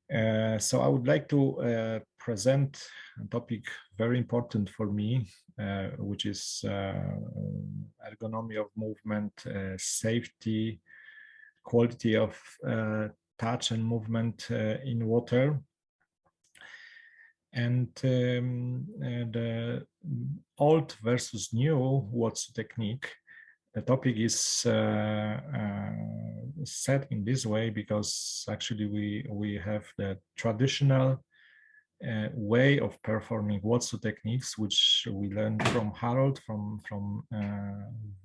So I would like to present a topic very important for me, which is ergonomy of movement, safety, quality of touch and movement in water. And the old versus new Watsu technique. The topic is set in this way because actually we have the traditional way of performing Watsu techniques, which we learned from Harold from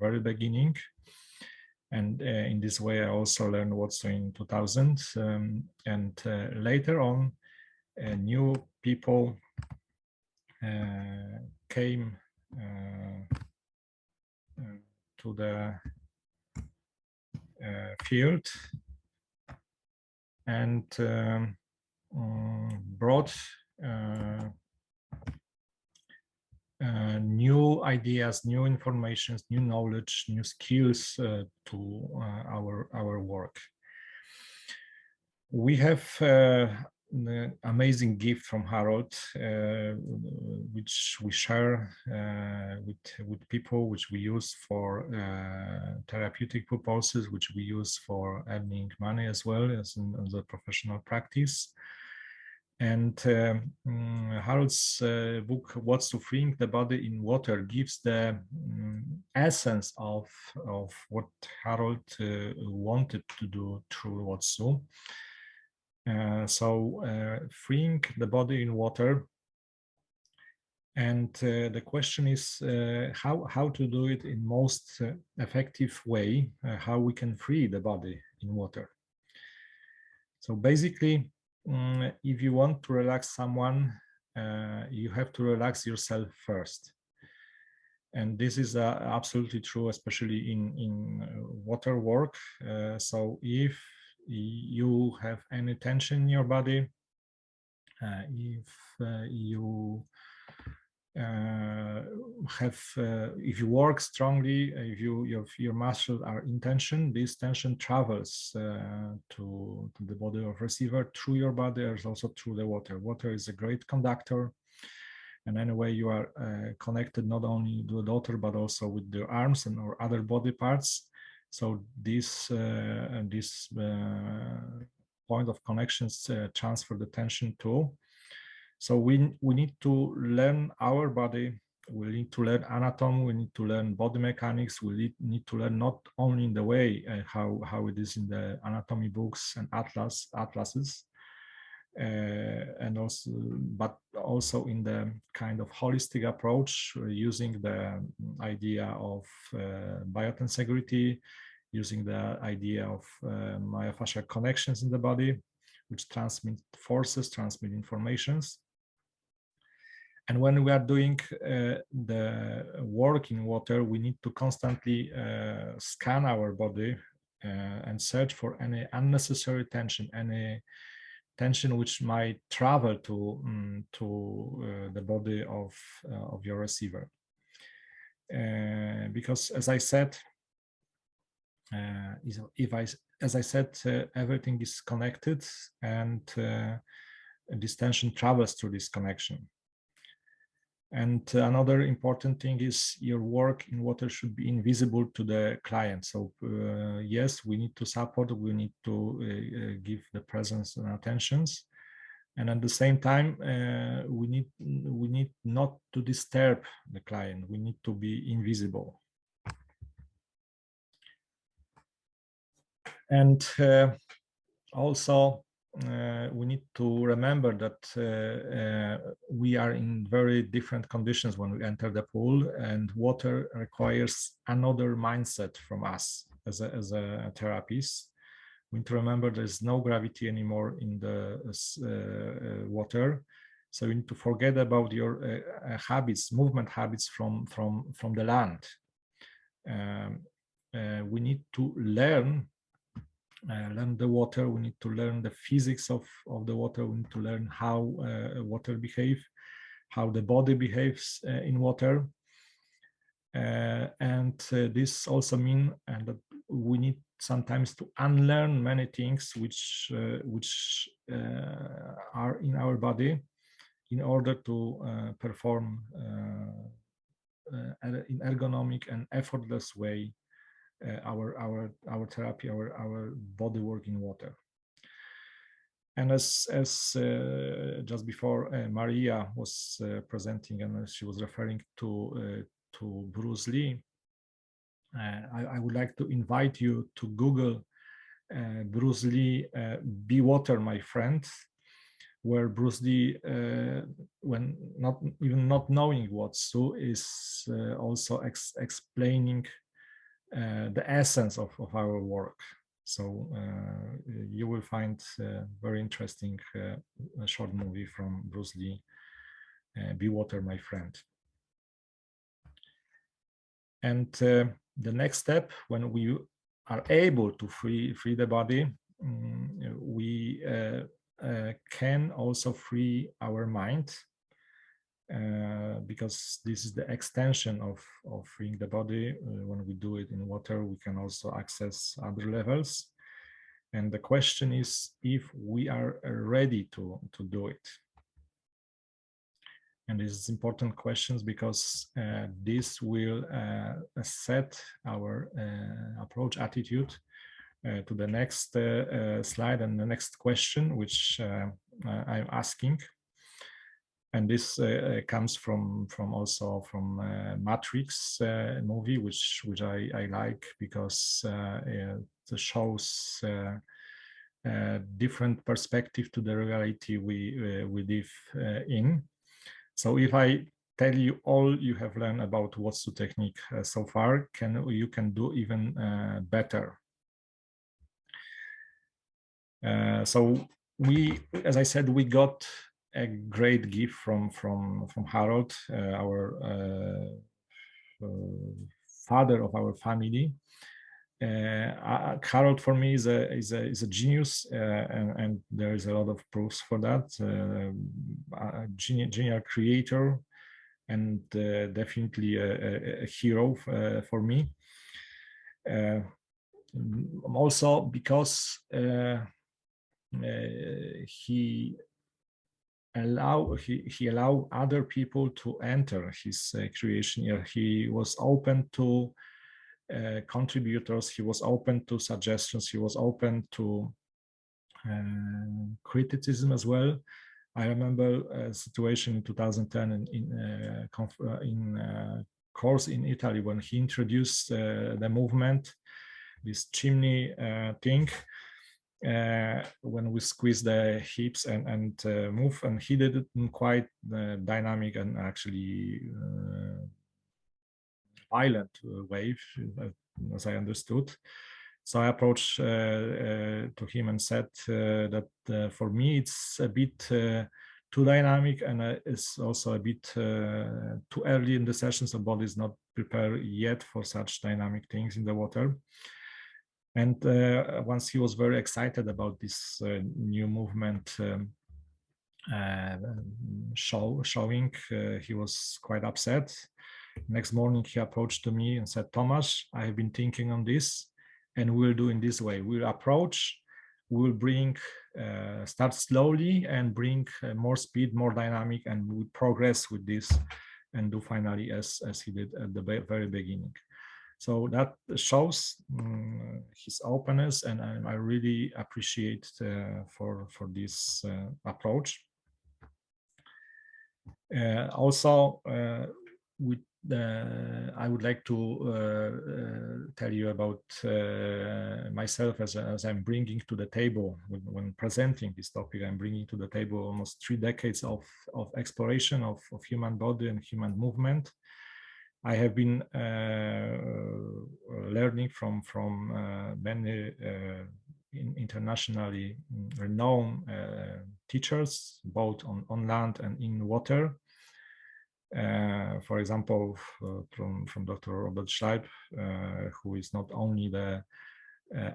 very beginning. And in this way, I also learned Watsu in 2000. And later on, new people came to the field and brought new ideas, new informations, new knowledge, new skills to our work. We have an amazing gift from Harold, which we share with people, which we use for therapeutic purposes, which we use for earning money as well as in the professional practice. And Harold's book, Watsu Freeing the Body in Water, gives the essence of what Harold wanted to do through Watsu. Freeing the body in water, and the question is how to do it in most effective way, how we can free the body in water. So basically, if you want to relax someone, you have to relax yourself first. And this is absolutely true, especially in water work. So if you have any tension in your body, if you if you work strongly, if your muscles are in tension, this tension travels to the body of receiver through your body, as also through the water. Water is a great conductor. And anyway, you are connected not only to the water, but also with the arms and or other body parts. So this point of connections transfer the tension too. So we need to learn our body. We need to learn anatomy. We need to learn body mechanics. We need to learn not only in the way how it is in the anatomy books and atlases, and also, but also in the kind of holistic approach, using the idea of biotensegrity, using the idea of myofascial connections in the body, which transmit forces, transmit informations. And when we are doing the work in water, we need to constantly scan our body and search for any unnecessary tension, any tension which might travel to the body of your receiver. Because as I said, everything is connected, and this tension travels through this connection. And another important thing is your work in water should be invisible to the client. So yes, we need to support, we need to give the presence and attentions. And at the same time, we need not to disturb the client. We need to be invisible. And also, we need to remember that we are in very different conditions when we enter the pool, and water requires another mindset from us as a therapist. We need to remember there's no gravity anymore in the water, so you need to forget about your habits, movement habits from the land. We need to learn the water. We need to learn the physics of the water. We need to learn how water behaves, how the body behaves in water. And this also means that we need sometimes to unlearn many things which are in our body in order to perform in ergonomic and effortless way our therapy, our body work in water. And as just before Maria was presenting, and she was referring to Bruce Lee, I would like to invite you to Google Bruce Lee, Be Water, My Friend, where Bruce Lee, when not knowing Watsu, is also explaining the essence of our work. So you will find a very interesting short movie from Bruce Lee, Be Water, My Friend. And the next step, when we are able to free the body, we can also free our mind, because this is the extension of freeing the body. When we do it in water, we can also access other levels. And the question is if we are ready to do it. And this is important questions because this will set our approach attitude to the next slide and the next question, which I'm asking. And this comes from also from Matrix movie, which I like, because it shows different perspective to the reality we live in. So if I tell you all you have learned about Watsu technique so far, you can do even better. So we, as I said, we got a great gift from Harold, our father of our family. Harold for me is a genius, and there is a lot of proofs for that. A genius creator, and definitely a hero for me. Also because he allowed other people to enter his creation. He was open to contributors, he was open to suggestions, he was open to criticism as well. I remember a situation in 2010 in course in Italy when he introduced the movement, this chimney thing, when we squeeze the hips and move, and he did it in quite dynamic and actually violent way, as I understood. So I approached to him and said that for me it's a bit too dynamic, and it's also a bit too early in the session, so body is not prepared yet for such dynamic things in the water. And once he was very excited about this new movement showing, he was quite upset. Next morning he approached to me and said, Tomasz, I have been thinking on this, and we'll do in this way. We'll approach, we'll bring, start slowly and bring more speed, more dynamic, and we'll progress with this and do finally as he did at the very beginning. So that shows his openness, and I really appreciate for this approach. Also, I would like to tell you about myself as I'm bringing to the table when presenting this topic. I'm bringing to the table almost 3 decades of exploration of human body and human movement. I have been learning from many internationally renowned teachers, both on land and in water. For example, from Dr. Robert Schleib, who is not only the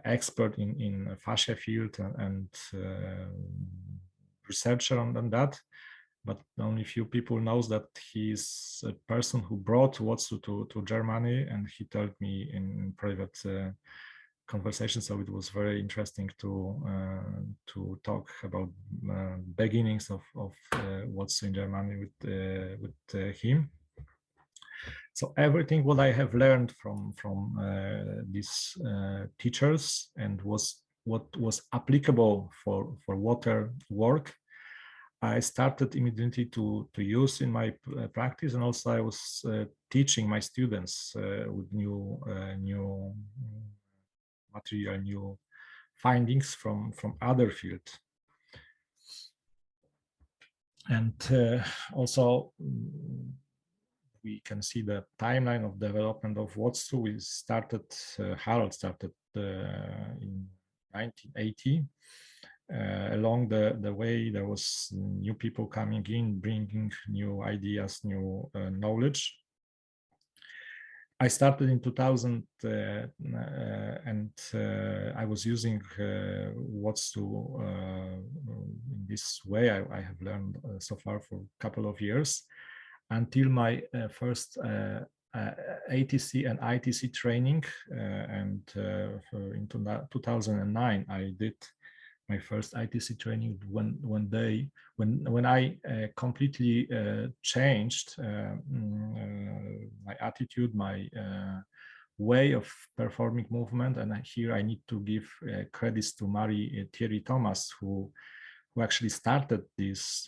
expert in fascia field and researcher on that, but only few people knows that he's a person who brought Watsu to Germany, and he told me in private conversation. So it was very interesting to talk about beginnings of Watsu in Germany with him. So everything what I have learned from these teachers and what was applicable for water work, I started immediately to use in my practice, and also I was teaching my students with new material, new findings from other fields. And also we can see the timeline of development of Watsu. We started, Harold started in 1980. Along the way, there was new people coming in, bringing new ideas, new knowledge. I started in 2000 and I was using Watsu in this way. I have learned so far for a couple of years until my first ATC and ITC training, and in 2009 I did my first ITC training when I completely changed my attitude, my way of performing movement. And here I need to give credits to Marie Thierry Thomas, who actually started this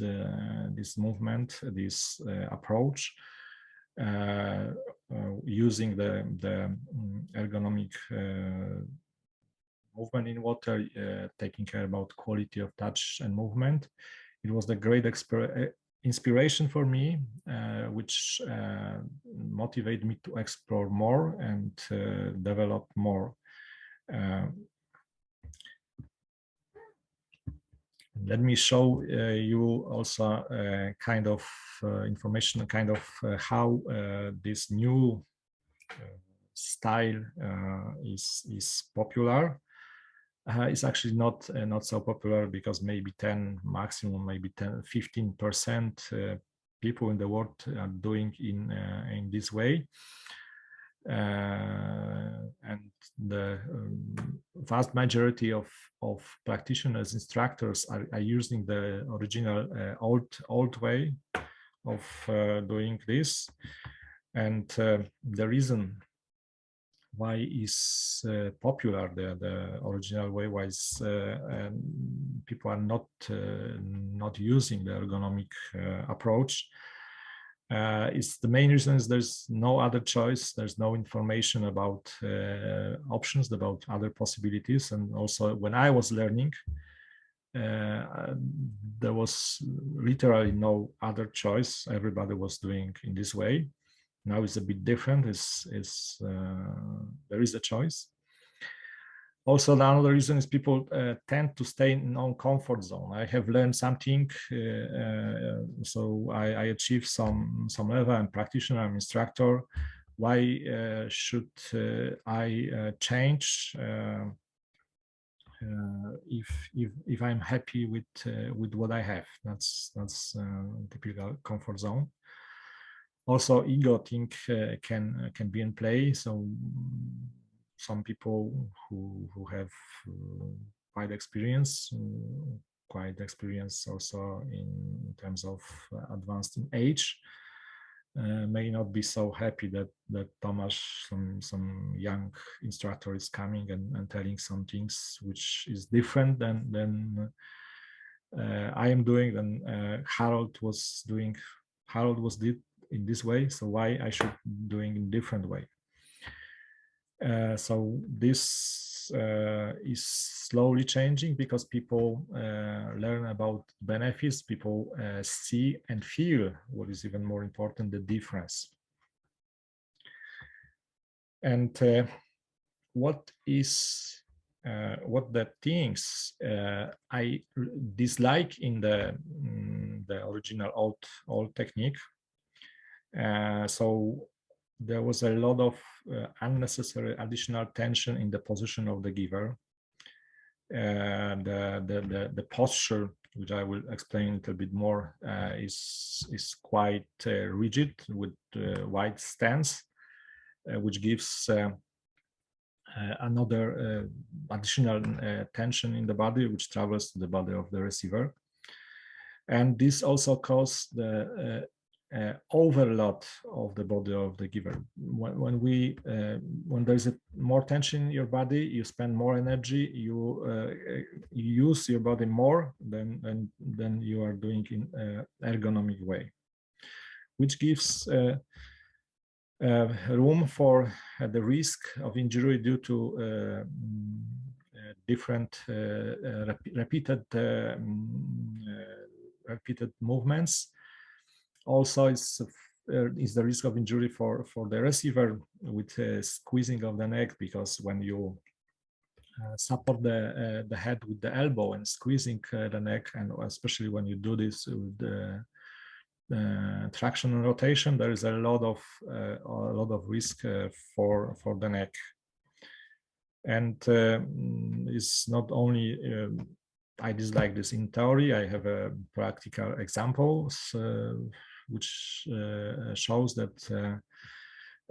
this movement, this approach, using the ergonomic movement in water, taking care about quality of touch and movement. It was the great inspiration for me, which motivated me to explore more and develop more. Let me show you also kind of information, kind of how this new style is popular. It's actually not so popular because maybe 10, maximum maybe 10-15% people in the world are doing in this way. And the vast majority of practitioners, instructors are using the original old way of doing this. And the reason why is popular the original way, why is people are not using the ergonomic approach, is the main reason is there's no other choice. There's no information about options, about other possibilities. And also when I was learning, there was literally no other choice. Everybody was doing in this way. Now it's a bit different. There is a choice. Also, another reason is people tend to stay in own comfort zone. I have learned something, so I achieved some level. I'm practitioner, I'm instructor. Why should I change if I'm happy with what I have? That's typical comfort zone. Also, ego think can be in play. So some people who have quite experience also in terms of advanced in age, may not be so happy that Tomasz, some young instructor, is coming and telling some things which is different than I am doing, than Harold was doing. Harold was did in this way, so why I should doing in different way? So this is slowly changing because people learn about benefits. People see and feel what is even more important, the difference. And what the things I dislike in the original old technique. So there was a lot of unnecessary additional tension in the position of the giver. The posture, which I will explain a little bit more, is quite rigid with wide stance, which gives another additional tension in the body, which travels to the body of the receiver. And this also causes the overload of the body of the giver. When there's more tension in your body, you spend more energy, you use your body more than you are doing in ergonomic way, which gives room for the risk of injury due to different repeated movements. Also, is the risk of injury for the receiver with squeezing of the neck, because when you support the head with the elbow and squeezing the neck, and especially when you do this with the traction and rotation, there is a lot of risk for the neck. And it's not only I dislike this in theory. I have a practical examples which shows that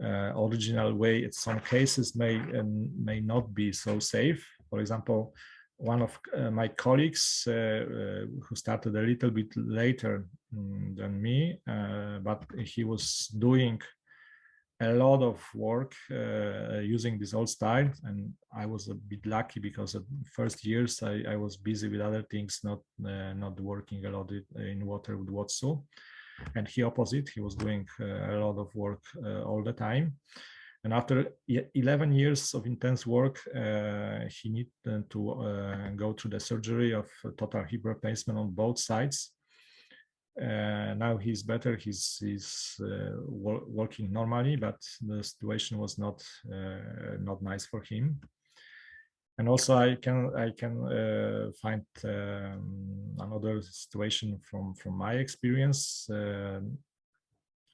original way in some cases may not be so safe. For example, one of my colleagues who started a little bit later than me, but he was doing a lot of work using this old style, and I was a bit lucky because the first years I was busy with other things, not working a lot in water with Watsu. And he opposite, he was doing a lot of work all the time. And after 11 years of intense work, he needed to go through the surgery of total hip replacement on both sides. Now he's better, he's working normally, but the situation was not nice for him. And also I can find another situation from my experience.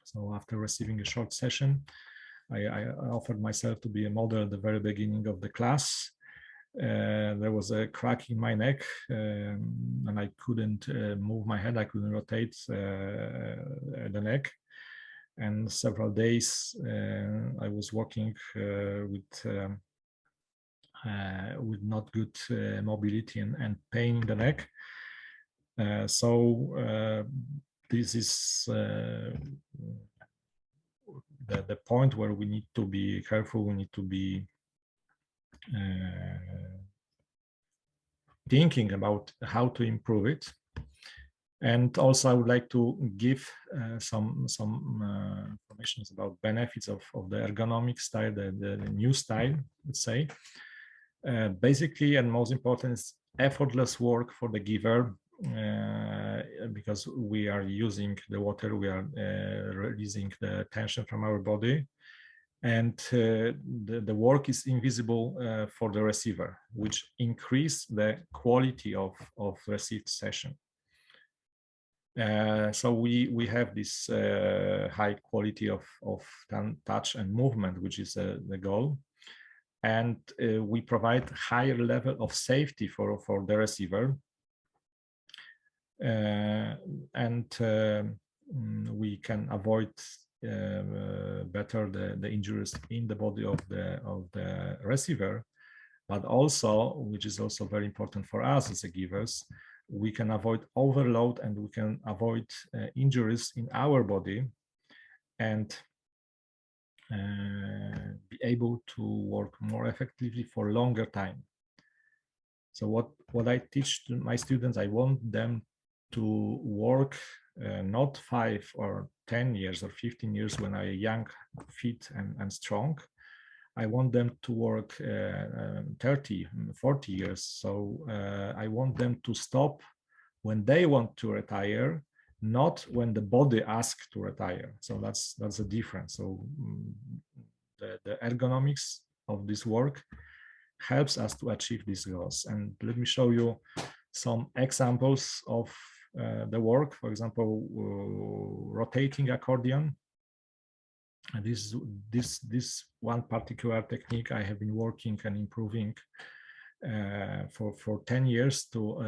So after receiving a short session, I offered myself to be a model at the very beginning of the class. There was a crack in my neck, and I couldn't move my head. I couldn't rotate the neck. And several days I was working with not good mobility and pain in the neck. So this is the point where we need to be careful. We need to be thinking about how to improve it. And also, I would like to give some information about benefits of the ergonomic style, the new style, let's say. Basically, and most important, is effortless work for the giver, because we are using the water, we are releasing the tension from our body, and the work is invisible for the receiver, which increase the quality of received session. So we have this high quality of touch and movement, which is the goal, and we provide higher level of safety for the receiver, and we can avoid better the injuries in the body of the receiver, but also, which is also very important for us as a givers, we can avoid overload and we can avoid injuries in our body, and be able to work more effectively for longer time. So what I teach to my students, I want them to work not 5 or 10 years or 15 years when I young, fit and strong. I want them to work 30, 40 years. So I want them to stop when they want to retire, not when the body asks to retire. So that's the difference. So the ergonomics of this work helps us to achieve these goals. And let me show you some examples of the work. For example, rotating accordion. And this one particular technique I have been working and improving for 10 years to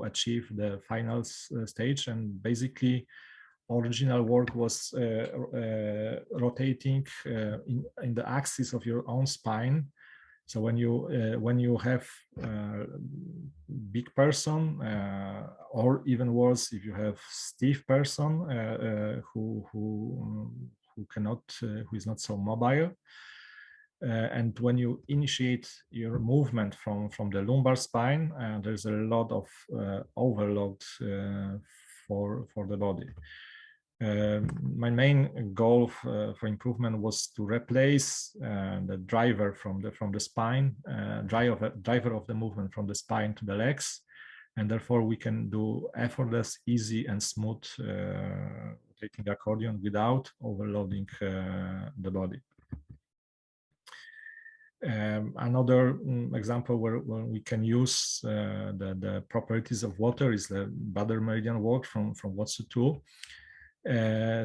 achieve the final stage. And basically, original work was rotating in the axis of your own spine So when you have big person, or even worse, if you have stiff person who cannot, who is not so mobile, and when you initiate your movement from the lumbar spine, there's a lot of overload for the body. My main goal for improvement was to replace the driver from the spine, driver of the movement from the spine to the legs, and therefore we can do effortless, easy, and smooth taking accordion without overloading the body. Another example where we can use the properties of water is the Bader meridian walk from Watsu tool.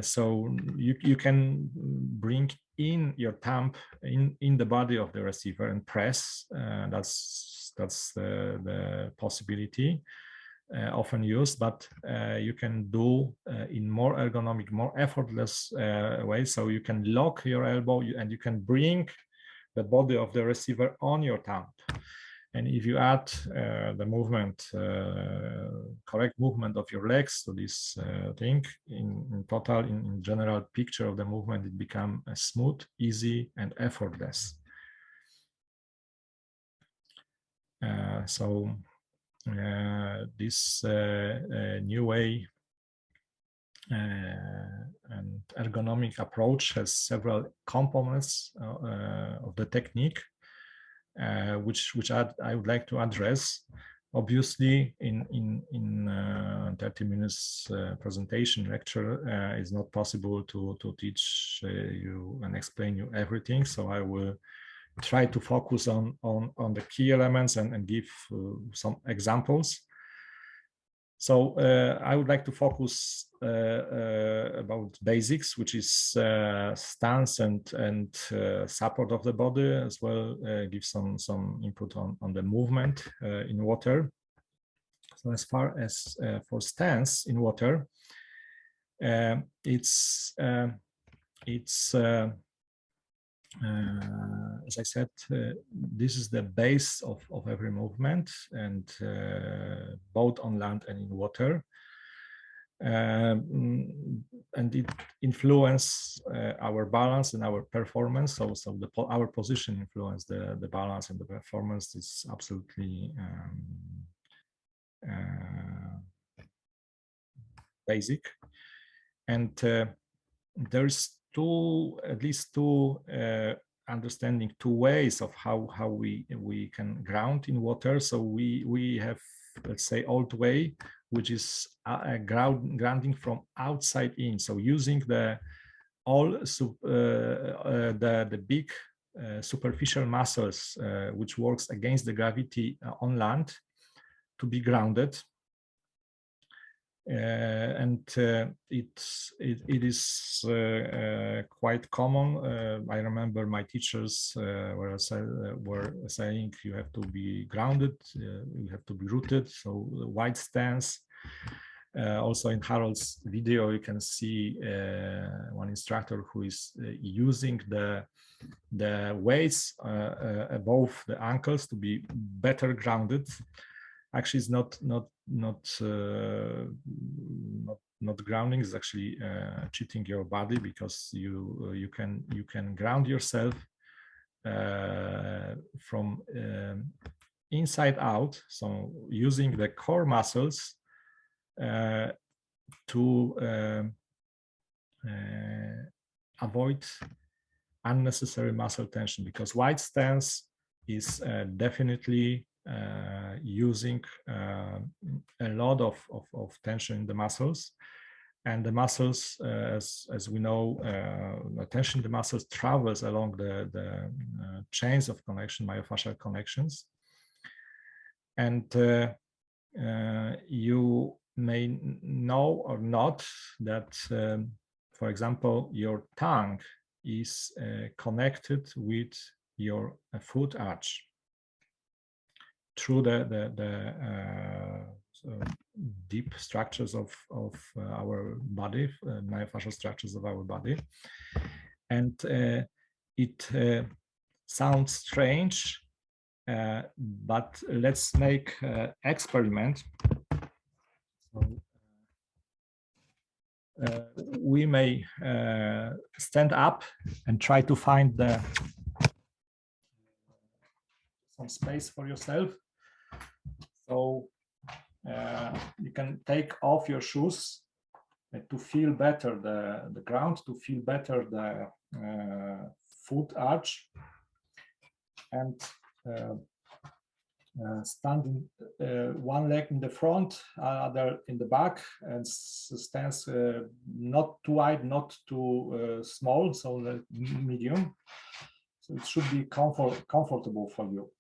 So you can bring in your thumb in the body of the receiver and press. That's the possibility often used, but you can do in more ergonomic, more effortless way. So you can lock your elbow and you can bring the body of the receiver on your thumb. And if you add the movement, correct movement of your legs to this thing, in total, in general picture of the movement, it becomes smooth, easy, and effortless. So this new way and ergonomic approach has several components of the technique, which I would like to address. Obviously, in 30 minutes presentation lecture, it's not possible to teach you and explain you everything. So I will try to focus on the key elements and give some examples. So I would like to focus about basics, which is stance and support of the body, as well give some input on the movement in water. So as far as for stance in water, it's as I said, this is the base of every movement, and both on land and in water. And it influences our balance and our performance. So our position influences the balance and the performance. Is absolutely basic. And there's at least two understanding, two ways of how we can ground in water. So we have, let's say, old way, which is grounding from outside in. So using the big superficial muscles, which works against the gravity on land, to be grounded. And it is quite common. I remember my teachers were saying you have to be grounded, you have to be rooted, so wide stance. Also in Harold's video, you can see one instructor who is using the weights above the ankles to be better grounded. Actually, it's not grounding. It's actually cheating your body, because you can ground yourself from inside out. So using the core muscles to avoid unnecessary muscle tension, because wide stance is definitely using a lot of tension in the muscles, and the muscles, as we know, tension in the muscles travels along the chains of connection, myofascial connections, and you may know or not that, for example, your tongue is connected with your foot arch through the deep structures of our body, myofascial structures of our body. And it sounds strange, but let's make experiment. So, we may stand up and try to find some space for yourself. So you can take off your shoes to feel better the ground, to feel better the foot arch, and standing one leg in the front, other in the back, and stance not too wide, not too small, so medium. So it should be comfortable for you.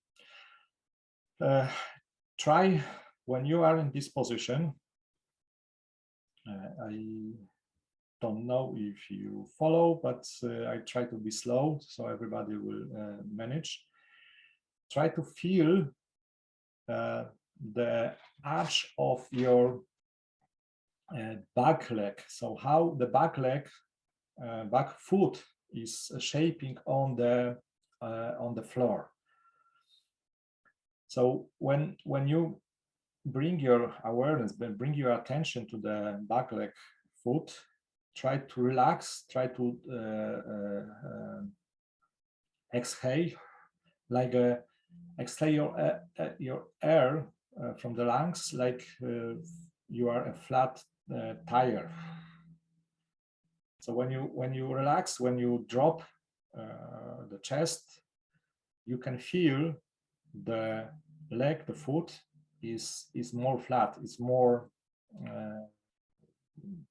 Try when you are in this position. I don't know if you follow, but I try to be slow so everybody will manage. Try to feel the arch of your back leg. So how the back leg, back foot is shaping on the floor. So when you bring your awareness, bring your attention to the back leg foot, try to relax, try to exhale, like exhale your air from the lungs, like you are a flat tire. So when you relax, when you drop the chest, you can feel the leg, the foot is more flat, it's more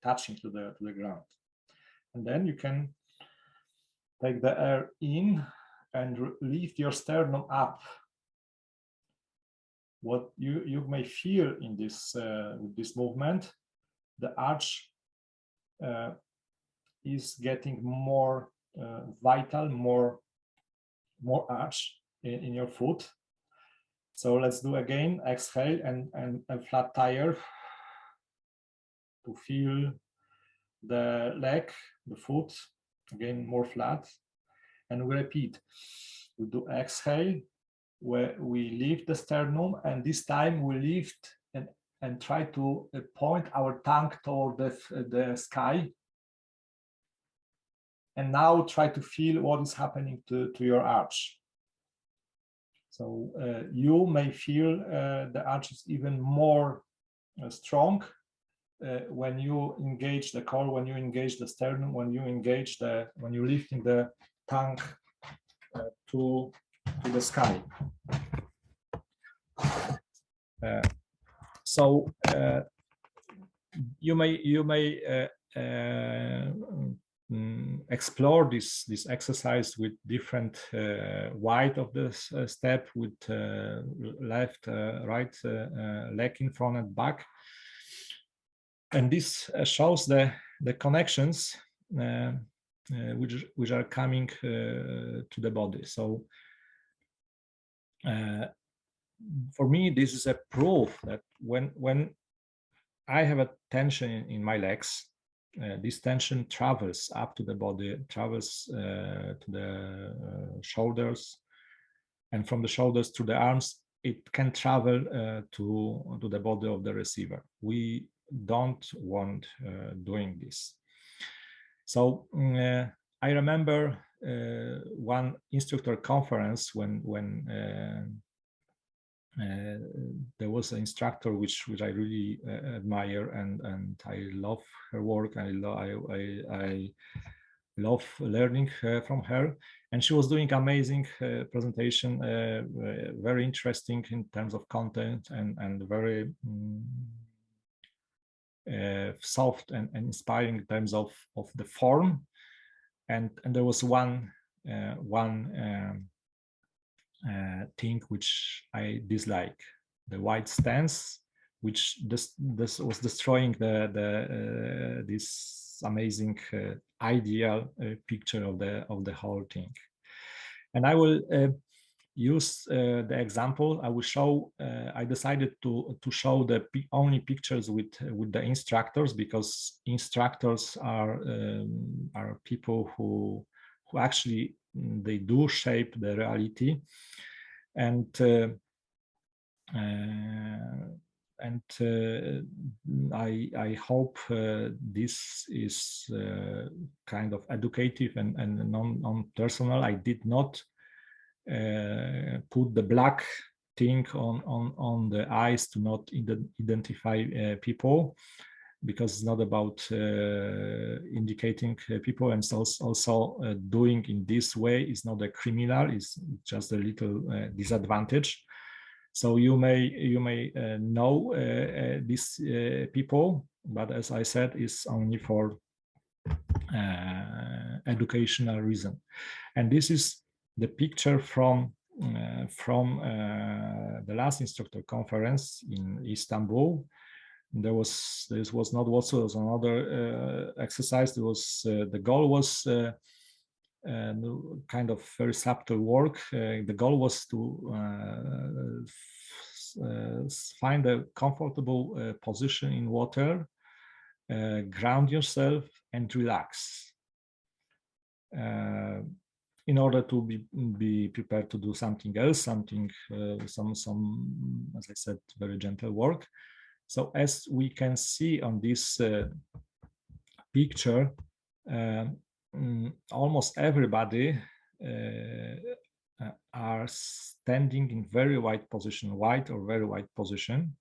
touching to the ground. And then you can take the air in and lift your sternum up. What you may feel in this with this movement, the arch is getting more vital, more arch in your foot. So let's do again, exhale and flat tire to feel the leg, the foot, again more flat. And we repeat, we do exhale, where we lift the sternum, and this time we lift and try to point our tongue toward the sky. And now try to feel what is happening to your arch. So you may feel the arch is even more strong when you engage the core, when you engage the sternum, when you engage when you're lifting the tongue to the sky. So you may explore this exercise with different weight of the step, with left, right leg in front and back, and this shows the connections which are coming to the body. So for me, this is a proof that when I have a tension in my legs, this tension travels up to the body, travels to the shoulders, and from the shoulders to the arms, it can travel to the body of the receiver. We don't want doing this. So I remember one instructor conference when there was an instructor which I really admire, and I love her work. I love learning from her, and she was doing amazing presentation, very interesting in terms of content, and very soft and inspiring in terms of the form. And there was one thing which I dislike: the wide stance, which this was destroying this amazing ideal picture of the whole thing. And I will use the example. I will show. I decided to show the only pictures with the instructors, because instructors are people who actually they do shape the reality. and I hope this is kind of educative and non-personal. I did not put the black thing on the eyes to not identify people, because it's not about indicating people, and also doing in this way is not a criminal, it's just a little disadvantage. So you may know these people, but as I said, it's only for educational reason. And this is the picture from the last instructor conference in Istanbul. This was not Watsu, it was another exercise. There was the goal was kind of very subtle work. The goal was to find a comfortable position in water, ground yourself, and relax. In order to be prepared to do something else, some, as I said, very gentle work. So as we can see on this picture, almost everybody are standing in very wide position, wide or very wide position,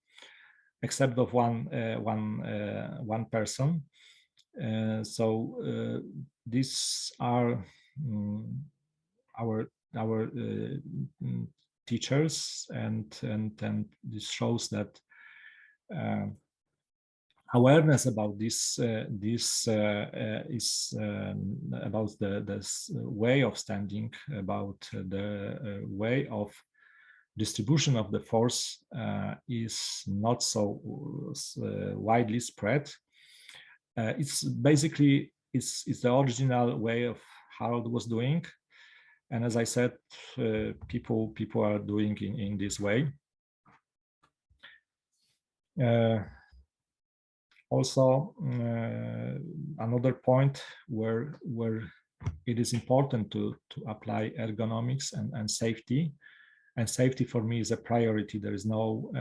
except of one person. So these are our teachers, and this shows that awareness about this is about the way of standing, about the way of distribution of the force is not so widely spread. It's basically it's the original way of Harold was doing, and as I said, people are doing in this way. Also, another point where it is important to apply ergonomics and safety. And safety for me is a priority. There is no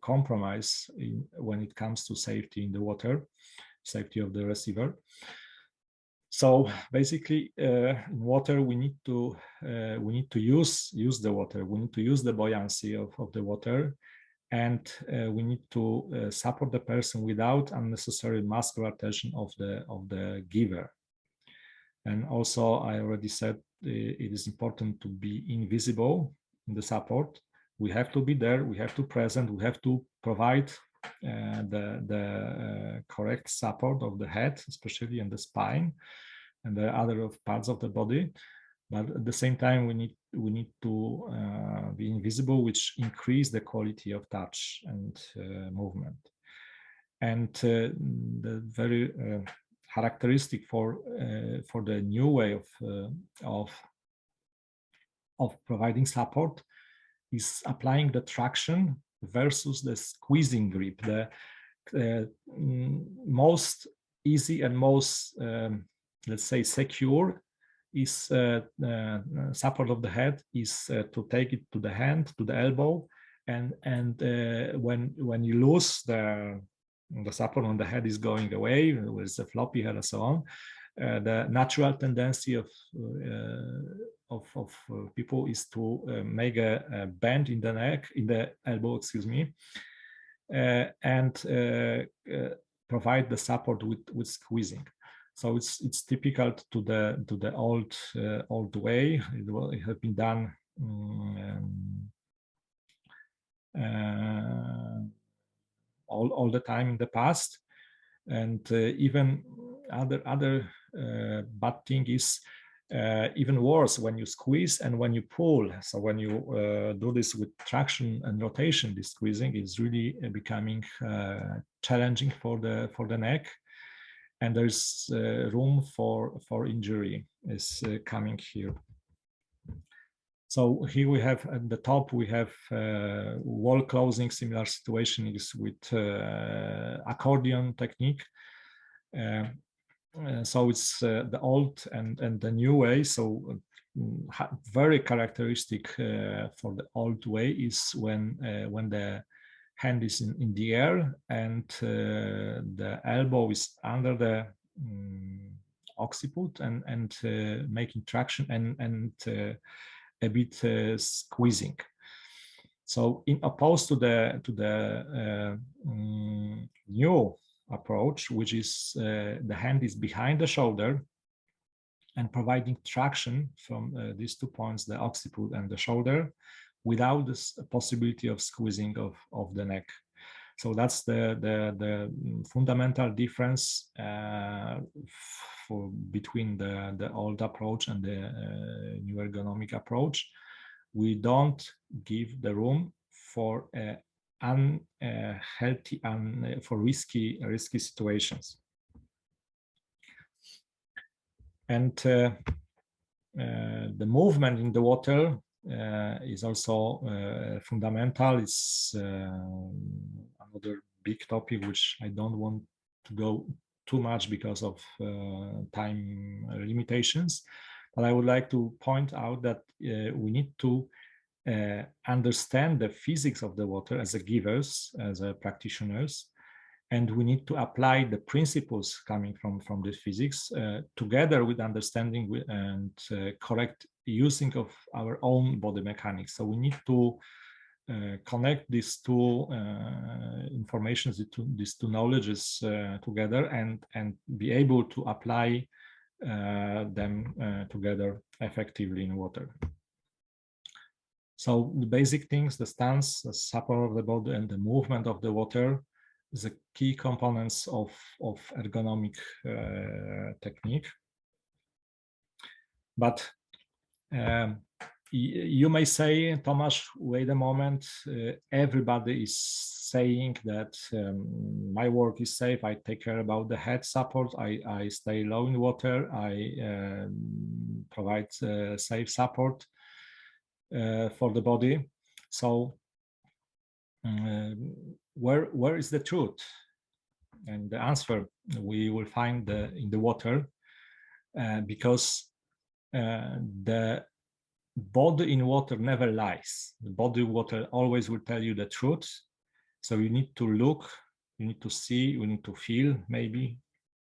compromise when it comes to safety in the water, safety of the receiver. So basically, in water, we need to use the water. We need to use the buoyancy of the water, and we need to support the person without unnecessary muscular tension of the giver. And also, I already said it is important to be invisible in the support. We have to be there. We have to present. We have to provide the correct support of the head, especially in the spine and the other parts of the body. But at the same time, we need to be invisible, which increase the quality of touch and movement. And the very characteristic for the new way of providing support is applying the traction versus the squeezing grip. The most easy and most let's say secure is support of the head is to take it to the hand, to the elbow, and when you lose the support on the head is going away with the floppy head and so on. The natural tendency of people is to make a bend in the neck, in the elbow, excuse me, and provide the support with squeezing. So it's typical to the old way. It has been done all the time in the past, and even other bad thing is even worse when you squeeze and when you pull. So when you do this with traction and rotation, this squeezing is really becoming challenging for the neck, and there's room for injury is coming here. So here we have at the top, we have wall closing. Similar situation is with accordion technique. So it's the old and the new way. So very characteristic for the old way is when the hand is in the air and the elbow is under the occiput and making traction and a bit squeezing. So in opposed to the new approach, which is the hand is behind the shoulder and providing traction from these 2 points, the occiput and the shoulder, without this possibility of squeezing of the neck. So that's the fundamental difference between the old approach and the new ergonomic approach. We don't give the room for unhealthy and for risky situations. And the movement in the water is also fundamental. It's another big topic which I don't want to go too much because of time limitations. But I would like to point out that we need to understand the physics of the water as a givers, as a practitioners, and we need to apply the principles coming from the physics together with understanding and correct using of our own body mechanics. So we need to connect these two informations, these two knowledges together and be able to apply them together effectively in water. So the basic things, the stance, the support of the body, and the movement of the water is the key components of ergonomic technique. But you may say, Tomasz, wait a moment, everybody is saying that my work is safe, I take care about the head support, I stay low in water, I provide safe support for the body. So where is the truth? And the answer we will find in the water, because the body in water never lies. The body in water always will tell you the truth. So you need to look, you need to see, you need to feel maybe.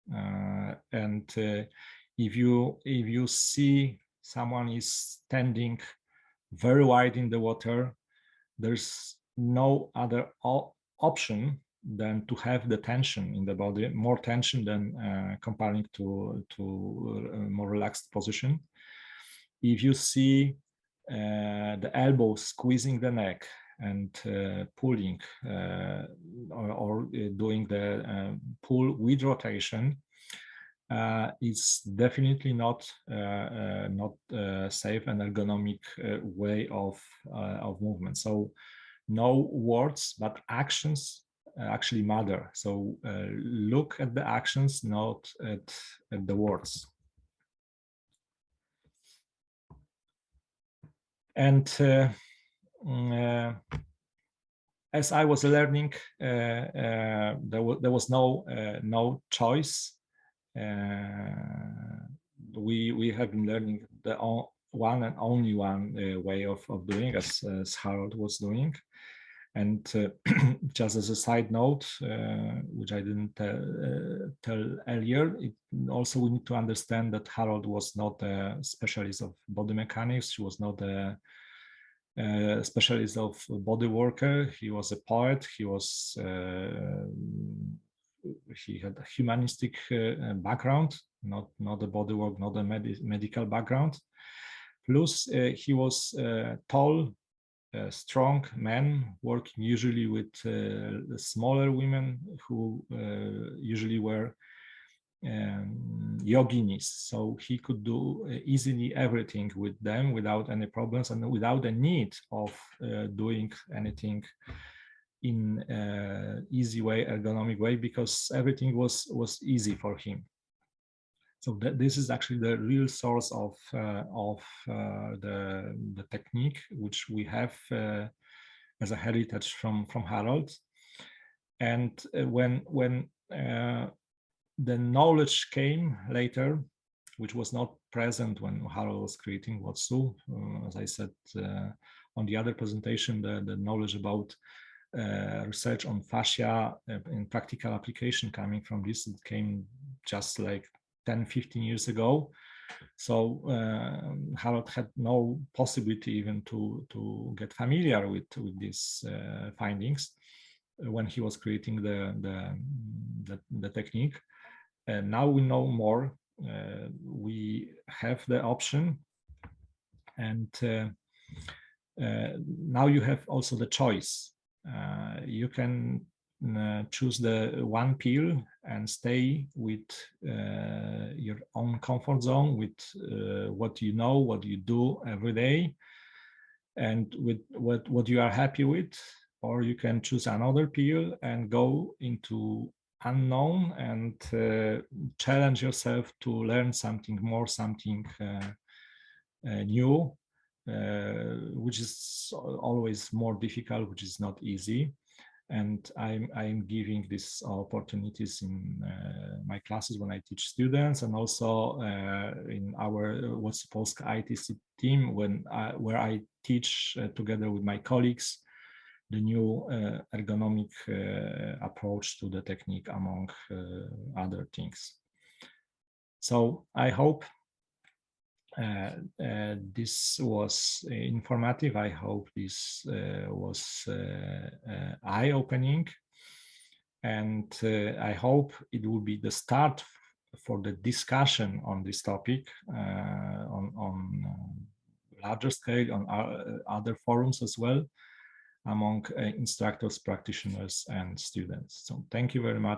And if you see someone is standing very wide in the water, there's no other option than to have the tension in the body, more tension than comparing to a more relaxed position. If you see the elbow squeezing the neck and pulling or doing the pull with rotation, it's definitely not safe and ergonomic way of movement. So no words, but actions actually matter. So look at the actions, not at the words. And as I was learning, there was no choice. We have been learning the one and only one way of doing, as Harold was doing. And just as a side note, which I didn't tell earlier, also we need to understand that Harold was not a specialist of body mechanics. He was not a specialist of body worker. He was a poet. He had a humanistic background, not a body work, not a medical background. Plus, he was tall, strong man, working usually with smaller women who usually were yoginis. So he could do easily everything with them without any problems and without the need of doing anything in easy way, ergonomic way, because everything was easy for him. So this is actually the real source of the technique which we have as a heritage from Harold. And when The knowledge came later, which was not present when Harold was creating Watsu. As I said on the other presentation, the knowledge about research on fascia in practical application coming from this, it came just like 10-15 years ago. So Harold had no possibility even to get familiar with these findings when he was creating the technique. And now we know more. We have the option, and now you have also the choice. You can choose the one pill and stay with your own comfort zone, with what you know, what you do every day, and with what you are happy with. Or you can choose another pill and go into unknown and challenge yourself to learn something more, something new, which is always more difficult, which is not easy. And I'm giving these opportunities in my classes when I teach students, and also in our Watsu Polska ITC team where I teach together with my colleagues the new ergonomic approach to the technique, among other things. So I hope this was informative. I hope this was eye-opening, and I hope it will be the start for the discussion on this topic on larger scale, on other forums as well, among instructors, practitioners, and students. So thank you very much.